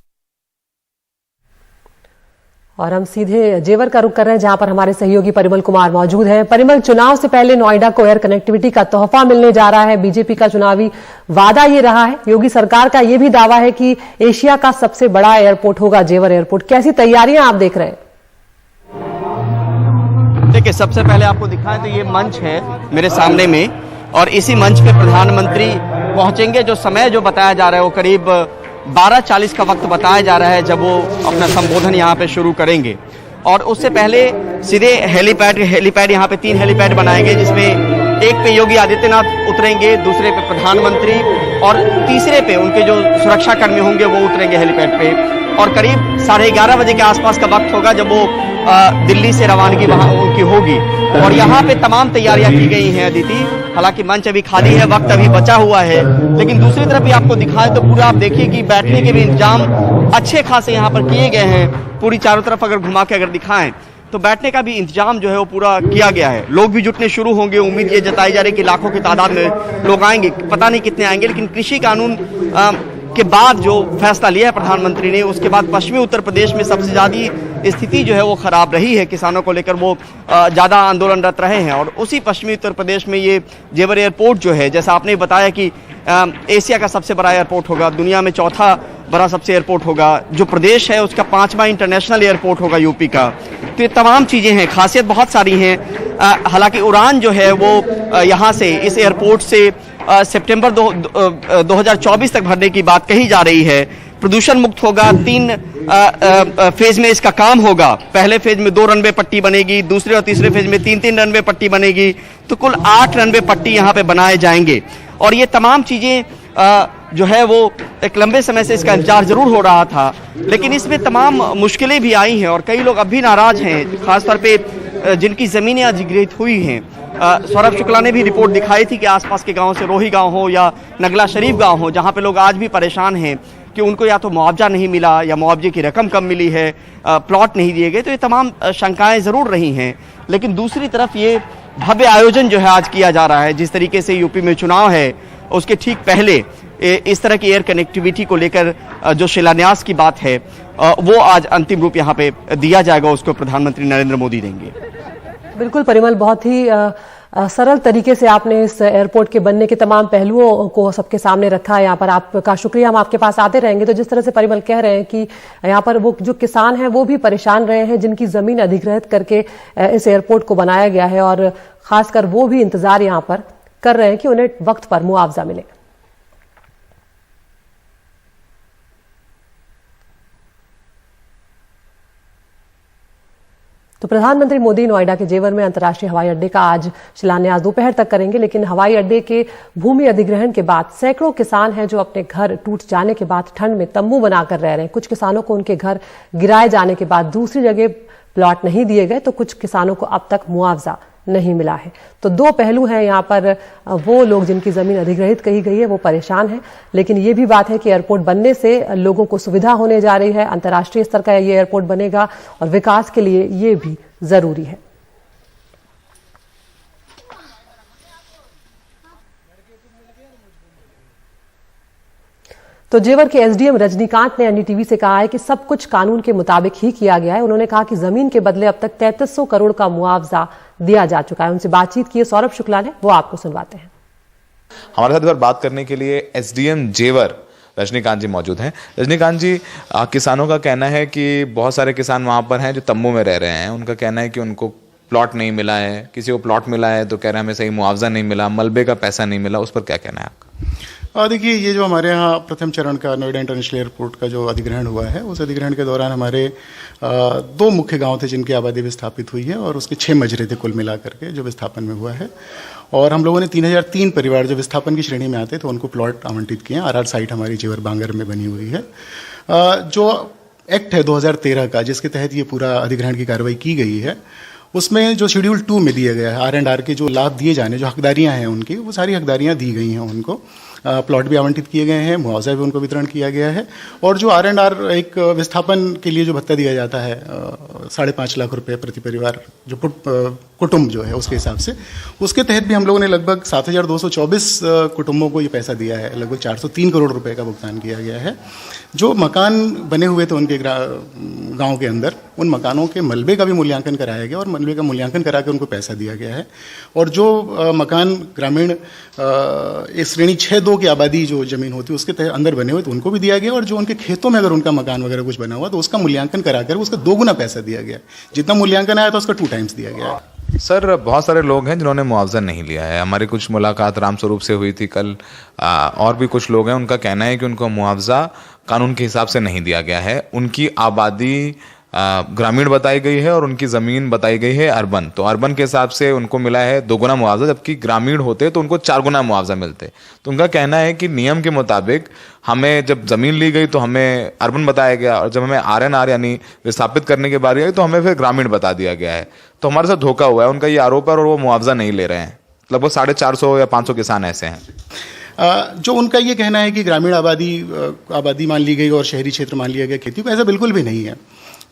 और हम सीधे जेवर का रुख कर रहे हैं जहां पर हमारे सहयोगी परिमल कुमार मौजूद हैं। परिमल, चुनाव से पहले नोएडा को एयर कनेक्टिविटी का तोहफा मिलने जा रहा है। बीजेपी का चुनावी वादा ये रहा है। योगी सरकार का ये भी दावा है कि एशिया का सबसे बड़ा एयरपोर्ट होगा जेवर एयरपोर्ट। कैसी तैयारियां आप देख रहे हैं? देखिए, सबसे पहले आपको दिखाएं तो ये मंच है मेरे सामने में और इसी मंच पे प्रधानमंत्री पहुंचेंगे। जो समय जो बताया जा रहा है वो करीब 12:40 का वक्त बताया जा रहा है जब वो अपना संबोधन यहाँ पे शुरू करेंगे। और उससे पहले सीधे हेलीपैड यहाँ पे 3 हेलीपैड बनाएंगे, जिसमें एक पे योगी आदित्यनाथ उतरेंगे, दूसरे पे प्रधानमंत्री और तीसरे पे उनके जो सुरक्षा कर्मी होंगे वो उतरेंगे हेलीपैड पे। और करीब 11:30 बजे के आसपास का वक्त होगा जब वो दिल्ली से रवानगी वहां उनकी होगी। और यहाँ पे तमाम तैयारियां की गई हैं अदिति। हालांकि मंच अभी खाली है, वक्त अभी बचा हुआ है, लेकिन दूसरी तरफ भी आपको दिखाएं तो पूरा आप देखिए कि बैठने के भी इंतजाम अच्छे खासे यहाँ पर किए गए हैं। पूरी चारों तरफ अगर घुमा के अगर दिखाएं तो बैठने का भी इंतजाम जो है वो पूरा किया गया है। लोग भी जुटने शुरू होंगे। उम्मीद ये जताई जा रही है कि लाखों की तादाद में लोग आएंगे, पता नहीं कितने आएंगे। लेकिन कृषि कानून के बाद जो फैसला लिया है प्रधानमंत्री ने, उसके बाद पश्चिमी उत्तर प्रदेश में सबसे ज्यादा स्थिति जो है वो खराब रही है। किसानों को लेकर वो ज्यादा आंदोलनरत रहे हैं और उसी पश्चिमी उत्तर प्रदेश में ये जेवर एयरपोर्ट जो है, जैसा आपने बताया कि एशिया का सबसे बड़ा एयरपोर्ट होगा, दुनिया में चौथा बड़ा सबसे एयरपोर्ट होगा। जो प्रदेश है उसका 5वां इंटरनेशनल एयरपोर्ट होगा यूपी का। तो ये तमाम चीजें हैं, खासियत बहुत सारी हैं। हालांकि उड़ान जो है वो यहाँ से इस एयरपोर्ट से सितंबर 2024 तक भरने की बात कही जा रही है। प्रदूषण मुक्त होगा। 3 फेज में इसका काम होगा, पहले फेज में 2 रनवे पट्टी बनेगी, दूसरे और तीसरे फेज में 3-3 रनवे पट्टी बनेगी, तो कुल 8 रनवे पट्टी यहाँ पे बनाए जाएंगे। और ये तमाम चीजें जो है वो एक लंबे समय से इसका इंतजार जरूर हो रहा था, लेकिन इसमें तमाम मुश्किलें भी आई हैं और कई लोग अब भी नाराज हैं, खासतौर पे जिनकी जमीनें अधिग्रहित हुई हैं। सौरभ शुक्ला ने भी रिपोर्ट दिखाई थी कि आसपास के गांव से रोही गांव हो या नगला शरीफ गांव हो, जहां पे लोग आज भी परेशान हैं कि उनको या तो मुआवजा नहीं मिला या मुआवजे की रकम कम मिली है, प्लॉट नहीं दिए गए। तो ये तमाम शंकाएं जरूर रही हैं, लेकिन दूसरी तरफ ये भव्य आयोजन जो है आज किया जा रहा है, जिस तरीके से यूपी में चुनाव है उसके ठीक पहले इस तरह की एयर कनेक्टिविटी को लेकर जो शिलान्यास की बात है वो आज अंतिम रूप यहाँ पे दिया जाएगा, उसको प्रधानमंत्री नरेंद्र मोदी देंगे। बिल्कुल परिमल, बहुत ही सरल तरीके से आपने इस एयरपोर्ट के बनने के तमाम पहलुओं को सबके सामने रखा है। यहाँ पर आपका शुक्रिया, हम आपके पास आते रहेंगे। तो जिस तरह से परिमल कह रहे हैं कि यहाँ पर वो जो किसान हैं वो भी परेशान रहे हैं, जिनकी जमीन अधिग्रहित करके इस एयरपोर्ट को बनाया गया है, और खासकर वो भी इंतजार यहाँ पर कर रहे हैं कि उन्हें वक्त पर मुआवजा मिले। तो प्रधानमंत्री मोदी नोएडा के जेवर में अंतर्राष्ट्रीय हवाई अड्डे का आज शिलान्यास दोपहर तक करेंगे, लेकिन हवाई अड्डे के भूमि अधिग्रहण के बाद सैकड़ों किसान हैं जो अपने घर टूट जाने के बाद ठंड में तंबू बनाकर रह रहे हैं। कुछ किसानों को उनके घर गिराए जाने के बाद दूसरी जगह प्लॉट नहीं दिए गए, तो कुछ किसानों को अब तक मुआवजा नहीं मिला है। तो 2 पहलू हैं यहाँ पर। वो लोग जिनकी जमीन अधिग्रहित कही गई है वो परेशान हैं, लेकिन ये भी बात है कि एयरपोर्ट बनने से लोगों को सुविधा होने जा रही है। अंतर्राष्ट्रीय स्तर का ये एयरपोर्ट बनेगा और विकास के लिए ये भी जरूरी है। तो जेवर के एसडीएम रजनीकांत ने एनडीटीवी से कहा है कि सब कुछ कानून के मुताबिक ही किया गया है। उन्होंने कहा कि जमीन के बदले अब तक 3300 करोड़ का मुआवजा दिया जा चुका है। उनसे बातचीत की सौरभ शुक्ला ने, वो आपको सुनवाते हैं। हमारे साथ इस बार बात करने के लिए एसडीएम जेवर रजनीकांत जी मौजूद हैं। रजनीकांत जी, किसानों का कहना है कि बहुत सारे किसान वहां पर हैं जो तंबू में रह रहे हैं। उनका कहना है कि उनको प्लॉट नहीं मिला है, किसी को प्लॉट मिला है तो कह रहे हैं हमें सही मुआवजा नहीं मिला, मलबे का पैसा नहीं मिला। उस पर क्या कहना है आपका? देखिए, ये जो हमारे यहाँ प्रथम चरण का नोएडा इंटरनेशनल एयरपोर्ट का जो अधिग्रहण हुआ है, उस अधिग्रहण के दौरान हमारे 2 मुख्य गांव थे जिनकी आबादी विस्थापित हुई है, और उसके 6 मजरे थे कुल मिला करके जो विस्थापन में हुआ है। और हम लोगों ने 3003 परिवार जो विस्थापन की श्रेणी में आते थे उनको प्लॉट आवंटित किए हैं। आरआर साइट हमारी जेवर बांगर में बनी हुई है। जो एक्ट है 2013 का, जिसके तहत ये पूरा अधिग्रहण की कार्रवाई की गई है, उसमें जो शेड्यूल 2 में दिया गया है R&R के जो लाभ दिए जाने, जो हकदारियां हैं उनकी, वो सारी हकदारियां दी गई हैं उनको। प्लॉट भी आवंटित किए गए हैं, मुआवजा भी उनको वितरण किया गया है। और जो R&R एक विस्थापन के लिए जो भत्ता दिया जाता है 5.5 लाख रुपए प्रति परिवार, जो कुटुंब जो है उसके हिसाब से, उसके तहत भी हम लोगों ने लगभग 7224 कुटुंबों को ये पैसा दिया है। लगभग 403 करोड़ रुपए का भुगतान किया गया है। जो मकान बने हुए थे उनके गांव के अंदर, उन मकानों के मलबे का भी मूल्यांकन कराया गया और मलबे का मूल्यांकन करा के उनको पैसा दिया गया है। और जो मकान ग्रामीण इस श्रेणी 6-2 की आबादी जो जमीन होती है उसके तहत अंदर बने हुए तो उनको भी दिया गया। और जो उनके खेतों में अगर उनका मकान वगैरह कुछ बना हुआ तो उसका मूल्यांकन कराकर उसका 2 गुना पैसा दिया गया। जितना मूल्यांकन आया था उसका 2 टाइम्स दिया गया। सर, बहुत सारे लोग हैं जिन्होंने मुआवजा नहीं लिया है। हमारी कुछ मुलाकात रामस्वरूप से हुई थी कल, और भी कुछ लोग हैं, उनका कहना है कि उनको मुआवजा कानून के हिसाब से नहीं दिया गया है। उनकी आबादी ग्रामीण बताई गई है और उनकी ज़मीन बताई गई है अर्बन। तो अर्बन के हिसाब से उनको मिला है 2 गुना मुआवजा, जबकि ग्रामीण होते तो उनको 4 गुना मुआवजा मिलते। तो उनका कहना है कि नियम के मुताबिक हमें जब ज़मीन ली गई तो हमें अर्बन बताया गया, और जब हमें R&R यानी विस्थापित करने की बारी आई तो हमें फिर ग्रामीण बता दिया गया है। तो हमारे साथ धोखा हुआ है, उनका ये आरोप है, और वो मुआवजा नहीं ले रहे हैं। लगभग 450 या 500 किसान ऐसे हैं। जो उनका ये कहना है कि ग्रामीण आबादी मान ली गई और शहरी क्षेत्र मान लिया गया खेती को, ऐसा बिल्कुल भी नहीं है।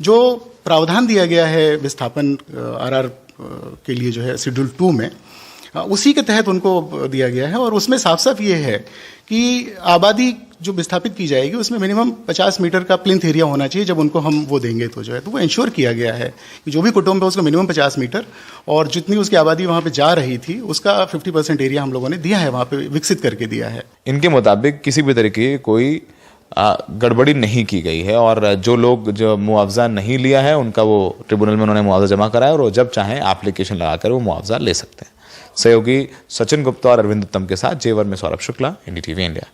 जो प्रावधान दिया गया है विस्थापन RR के लिए जो है शेड्यूल 2 में, उसी के तहत उनको दिया गया है। और उसमें साफ साफ ये है कि आबादी जो विस्थापित की जाएगी उसमें मिनिमम 50 मीटर का प्लिंथ एरिया होना चाहिए। जब उनको हम वो देंगे तो जो है तो वो इंश्योर किया गया है कि जो भी कुटुंब है उसको मिनिमम 50 मीटर, और जितनी उसकी आबादी वहाँ पे जा रही थी उसका 50% एरिया हम लोगों ने दिया है, वहाँ पे विकसित करके दिया है। इनके मुताबिक किसी भी तरीके की कोई गड़बड़ी नहीं की गई है, और जो लोग जो मुआवजा नहीं लिया है उनका वो ट्रिब्यूनल में उन्होंने मुआवजा जमा कराया, और वो जब चाहें एप्लीकेशन लगाकर वो मुआवजा ले सकते हैं। सहयोगी सचिन गुप्ता और अरविंद उत्तम के साथ जेवर में सौरभ शुक्ला, एनडीटीवी इंडिया।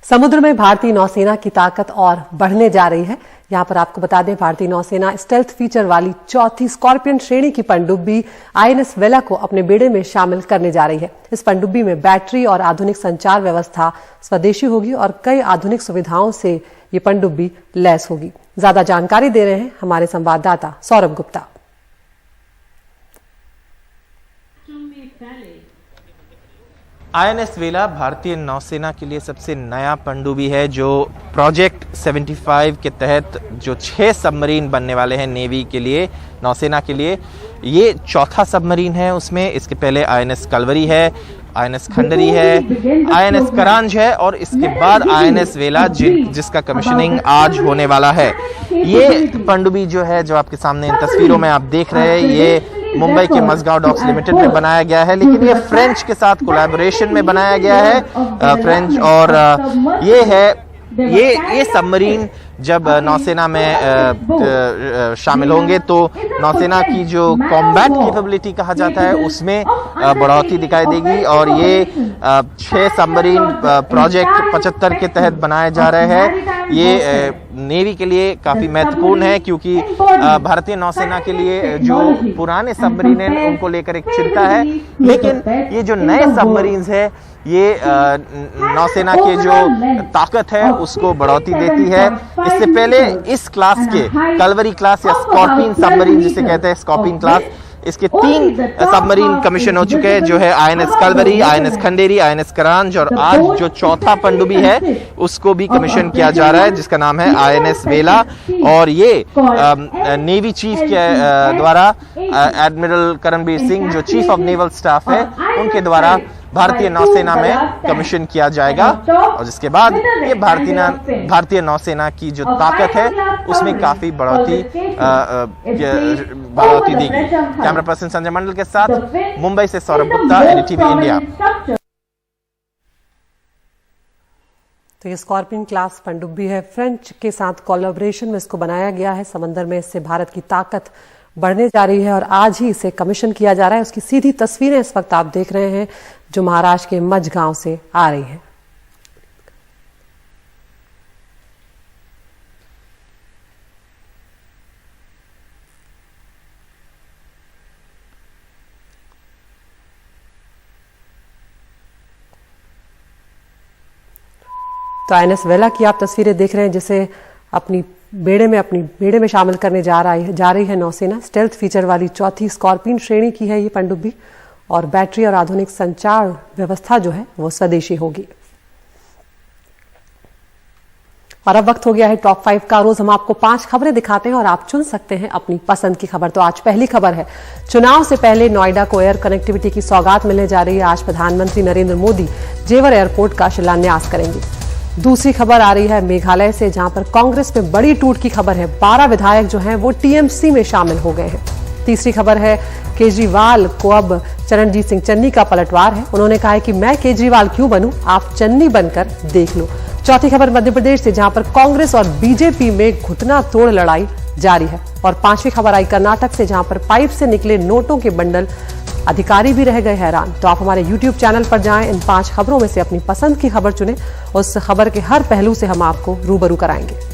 समुद्र में भारतीय नौसेना की ताकत और बढ़ने जा रही है। यहाँ पर आपको बता दें, भारतीय नौसेना स्टेल्थ फीचर वाली चौथी स्कॉर्पियन श्रेणी की पनडुब्बी आईएनएस वेला को अपने बेड़े में शामिल करने जा रही है। इस पनडुब्बी में बैटरी और आधुनिक संचार व्यवस्था स्वदेशी होगी और कई आधुनिक सुविधाओं से ये पनडुब्बी लैस होगी। ज्यादा जानकारी दे रहे हैं हमारे संवाददाता सौरभ गुप्ता। आईएनएस वेला भारतीय नौसेना के लिए सबसे नया पनडुब्बी है, जो प्रोजेक्ट 75 के तहत जो 6 सबमरीन बनने वाले हैं नेवी के लिए, नौसेना के लिए। ये चौथा सबमरीन है उसमें। इसके पहले आईएनएस कलवरी है, आईएनएस खंडरी है, आईएनएस करांज है और इसके बाद आईएनएस वेला जिसका कमीशनिंग आज होने वाला है। ये पनडुब्बी जो है, जो आपके सामने इन तस्वीरों में आप देख रहे हैं, ये मुंबई के मजगांव डॉक्स लिमिटेड में बनाया गया है, लेकिन ये फ्रेंच के साथ कोलैबोरेशन में बनाया गया है। फ्रेंच और ये सबमरीन जब नौसेना में शामिल होंगे तो नौसेना की जो कॉम्बैट कैपेबिलिटी कहा जाता है उसमें बढ़ोतरी दिखाई देगी। और ये 6 सबमरीन प्रोजेक्ट 75 के तहत बनाए जा रहे हैं। ये नेवी के लिए काफी महत्वपूर्ण है, क्योंकि भारतीय नौसेना के लिए जो पुराने सबमरीन हैं उनको लेकर एक चिंता है, लेकिन ये जो नए सबमरीन्स है ये नौसेना के जो ताकत है उसको बढ़ोतरी देती है। इससे पहले इस क्लास के कलवरी क्लास या स्कॉर्पियन सबमरीन जिसे कहते हैं, स्कॉर्पियन क्लास, इसके 3 सबमरीन कमीशन हो चुके हैं, जो है INS Kalvari, INS Khanderi, INS Karanj, और आज जो चौथा पनडुब्बी है उसको भी कमीशन किया जा रहा है जिसका नाम है आईएनएस वेला। और ये नेवी चीफ के द्वारा एडमिरल करमबीर सिंह, जो चीफ ऑफ नेवल स्टाफ है, उनके द्वारा भारतीय नौसेना में कमीशन किया जाएगा। और जिसके बाद ये भारतीय नौसेना की जो ताकत है उसमें काफी बढ़ोतरी देगी। कैमरा पर्सन संजय मंडल के साथ मुंबई से सौरभ गुप्ता, एनडीटीवी इंडिया। तो ये स्कॉर्पियन क्लास पनडुब्बी है, फ्रेंच के साथ कोलैबोरेशन में इसको बनाया गया है। समंदर में इससे भारत की ताकत बढ़ने जा रही है और आज ही इसे कमीशन किया जा रहा है। उसकी सीधी तस्वीरें इस वक्त आप देख रहे हैं जो महाराष्ट्र के मजगांव से आ रही हैं। तो आईएनएस वेला की आप तस्वीरें देख रहे हैं, जिसे अपनी बेड़े में शामिल करने जा रही है नौसेना। स्टेल्थ फीचर वाली चौथी स्कॉर्पियन श्रेणी की है ये पनडुब्बी और बैटरी और आधुनिक संचार व्यवस्था जो है वो स्वदेशी होगी। और अब वक्त हो गया है टॉप 5 का। रोज हम आपको 5 खबरें दिखाते हैं और आप चुन सकते हैं अपनी पसंद की खबर। तो आज पहली खबर है, चुनाव से पहले नोएडा को एयर कनेक्टिविटी की सौगात मिलने जा रही है। आज प्रधानमंत्री नरेंद्र मोदी जेवर एयरपोर्ट का शिलान्यास करेंगे। दूसरी खबर आ रही है मेघालय से, जहां पर कांग्रेस में बड़ी टूट की खबर है। 12 विधायक जो हैं वो टीएमसी में शामिल हो गए हैं। तीसरी खबर है, केजरीवाल को अब चरणजीत सिंह चन्नी का पलटवार है। उन्होंने कहा है कि मैं केजरीवाल क्यों बनूं, आप चन्नी बनकर देख लो। चौथी खबर मध्य प्रदेश से, जहां पर कांग्रेस और बीजेपी में घुटना तोड़ लड़ाई जारी है। और पांचवी खबर आई कर्नाटक से, जहां पर पाइप से निकले नोटों के बंडल, अधिकारी भी रह गए हैरान। तो आप हमारे YouTube चैनल पर जाएं, इन 5 खबरों में से अपनी पसंद की खबर चुनें। उस खबर के हर पहलू से हम आपको रूबरू कराएंगे।